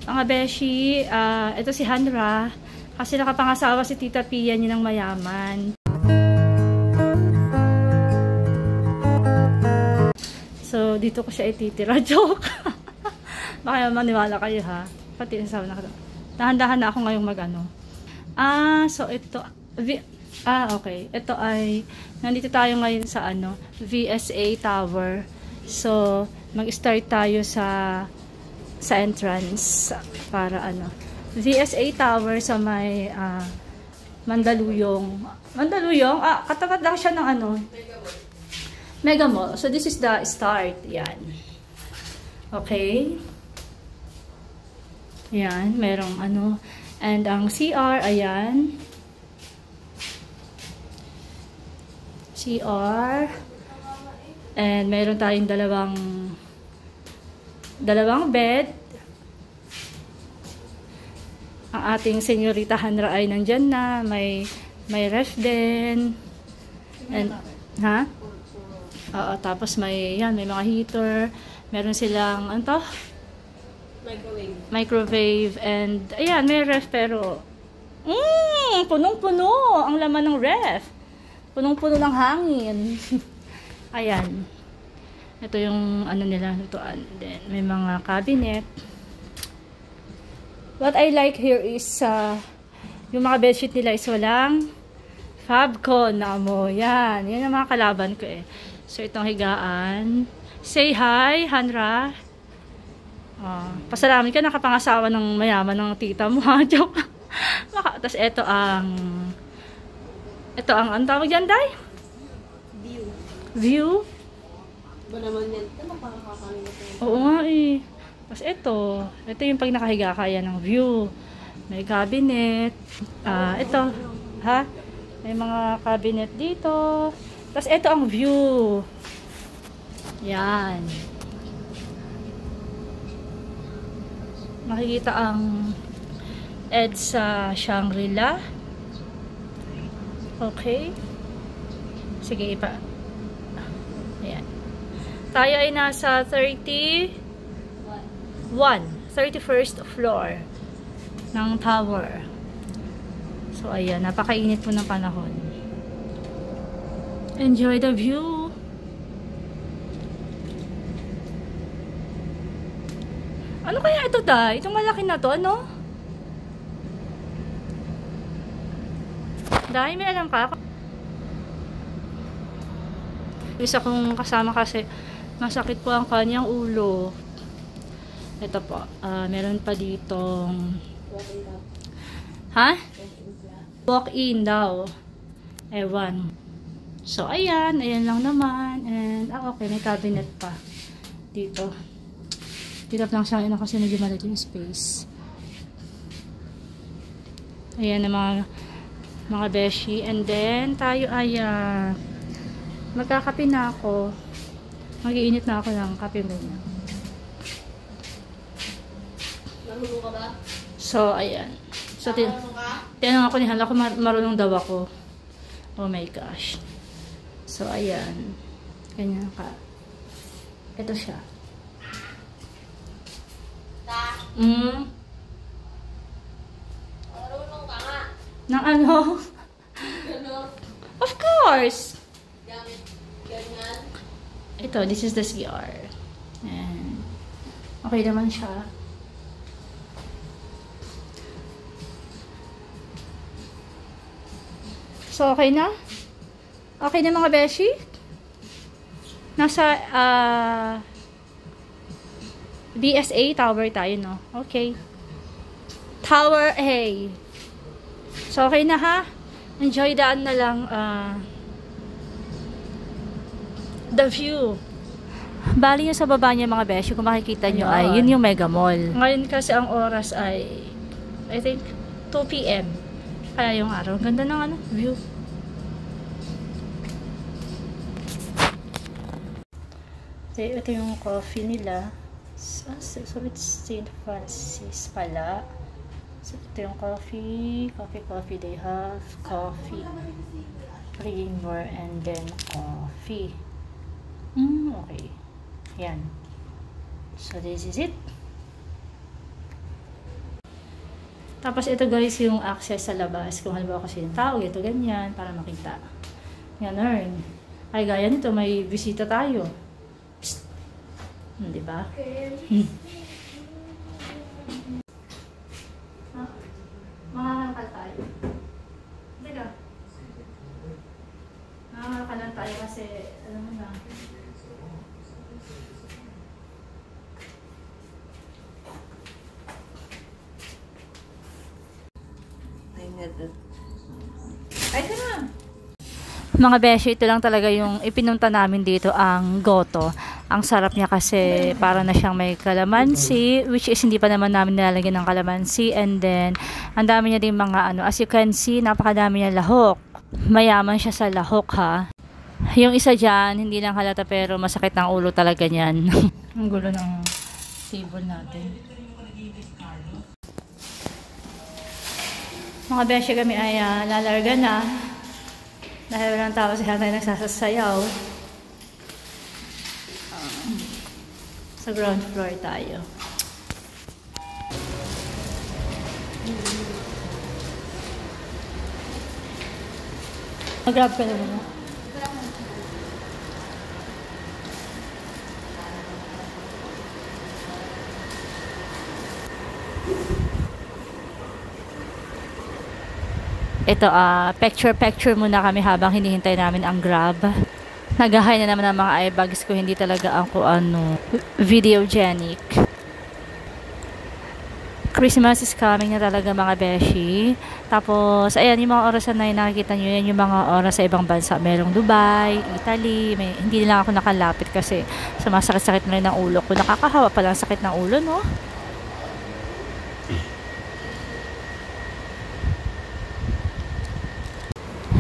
Mga beshi, ito si Hanra. Kasi nakapangasawa si Tita Pia niya ng mayaman. So, dito ko siya ititira. Joke! Baka maniwala kayo ha. Pati nasabi na ka. Dahan-dahan na ako ngayong mag-ano. So ito. Okay. Ito ay, nandito tayo ngayon sa ano, VSA Tower. So, mag-start tayo sa entrance para ano. VSA Tower sa may Mandaluyong. Mandaluyong? Katapat lang siya ng ano. Mega Mall. So, this is the start. Yan. Okay. Yan. Merong ano. And ang CR, ayan. CR. And meron tayong dalawang bed. Ang ating senyorita Hanra ay nandyan na. May ref din. And, ha? Oo, tapos may mga heater. Meron silang, ano to? Microwave. And, ayan, may ref pero, punong-puno ang laman ng ref. Punong-puno ng hangin. Ayan. Ito yung ano nila, lutuan. Then, may mga cabinet. What I like here is, yung mga bedsheet nila is walang Fabcon na mo. Yan. Yan ang mga kalaban ko eh. So, itong higaan. Say hi, Hanra. Pasalamat ka, nakapangasawa ng mayaman ng tita mo, ha? Joke. Tapos, ito ang ang tawag dyan, Day? View? Ba naman yan? Ito makakakanin ito. Oo nga eh. Tapos ito yung pag nakahiga kaya ng view. May cabinet. Ito, ha? May mga cabinet dito. Tapos ito ang view. Yan. Makikita ang EDSA Shangri-La. Okay. Sige, ayan. Tayo ay nasa 31st floor ng tower. So, ayan. Napakainit po ng panahon. Enjoy the view. Ano kaya ito, Day? Itong malaki na to, ano? Day, may alam ka? Isa kong kasama kasi masakit po ang kanyang ulo. Ito po. Meron pa ditong walk-in daw. Ewan. So, ayan. Ayan lang naman. And, okay. May cabinet pa. Dito. Dito lang siya kasi medyo malaki yung space. Ayan ang mga beshi. And then, tayo ay magkakape na ako. Mag-iinit na ako ng kape muna. Marunong ka ba? So, ayan. So, tinanong ako ni Hala kung marunong daw ako. Oh my gosh. So, ayan. Ganyan ka. Ito siya. Marunong ka nga. Nang ano? Ganon. Of course! Ganyan. Ito, this is the CR. And, okay naman siya. So, okay na? Okay na mga beshi? Nasa, BSA Tower tayo, no? Okay. Tower A. So, okay na ha? Enjoy daan na lang, the view. Bali yung sa baba niya mga beshi, kung makikita nyo ay, yun yung Mega Mall. Ngayon kasi ang oras ay, I think, 2 PM. Kaya yung araw. Ganda ng ano, view. Ito yung coffee nila. So it's St. Francis pala. So, ito yung coffee. Coffee. They have coffee, creamer, and then coffee. Okay. Yan. So, this is it. Tapos ito guys yung access sa labas. Kung halimbawa kasi yung tao, ito ganyan, para makita. Ganun. Ay gaya nito, may bisita tayo. Psst. Diba? Makakakal tayo. Teka. Makakakalan tayo kasi, alam mo na. Ay, ka na. Mga beshi, ito lang talaga yung ipinunta namin dito, ang goto. Ang sarap niya kasi para na siyang may kalamansi, which is hindi pa naman namin nilalagyan ng kalamansi. And then, ang dami niya din mga ano, as you can see, napakadami niya lahok. Mayaman siya sa lahok ha. Yung isa dyan, hindi lang halata pero masakit ng ulo talaga niyan. Ang gulo ng table natin. Mga beshi, kami ay lalarga na. Dahil walang tao siya tayo nagsasasayaw. Sa ground floor tayo. Mag-grab ka na muna. Ito, picture muna kami habang hinihintay namin ang Grab. Nag-hi na naman ang mga eye bags ko, hindi talaga ako videogenic. Christmas is coming na talaga mga beshi. Tapos, ayan, yung mga oras na nakikita nyo, yan yung mga oras sa ibang bansa. Merong Dubai, Italy, hindi lang ako nakalapit kasi sumasakit-sakit na rin ang ulo ko. Nakakahawa pa lang sakit ng ulo, no?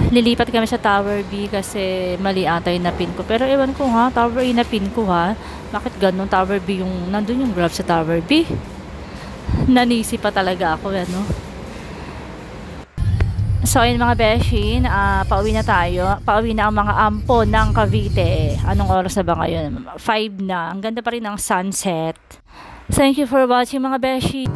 Lilipat kami sa Tower B kasi mali ata yung napin ko. Pero ewan ko ha, Tower A napin ko ha. Bakit ganun? Tower B yung, nandun yung Grab sa Tower B. Nanisi pa talaga ako, ano. So, ayun mga beshi, pauwi na tayo. Pauwi na ang mga ampo ng Cavite. Anong oras na ba ngayon? 5 na. Ang ganda pa rin ng sunset. Thank you for watching mga beshi.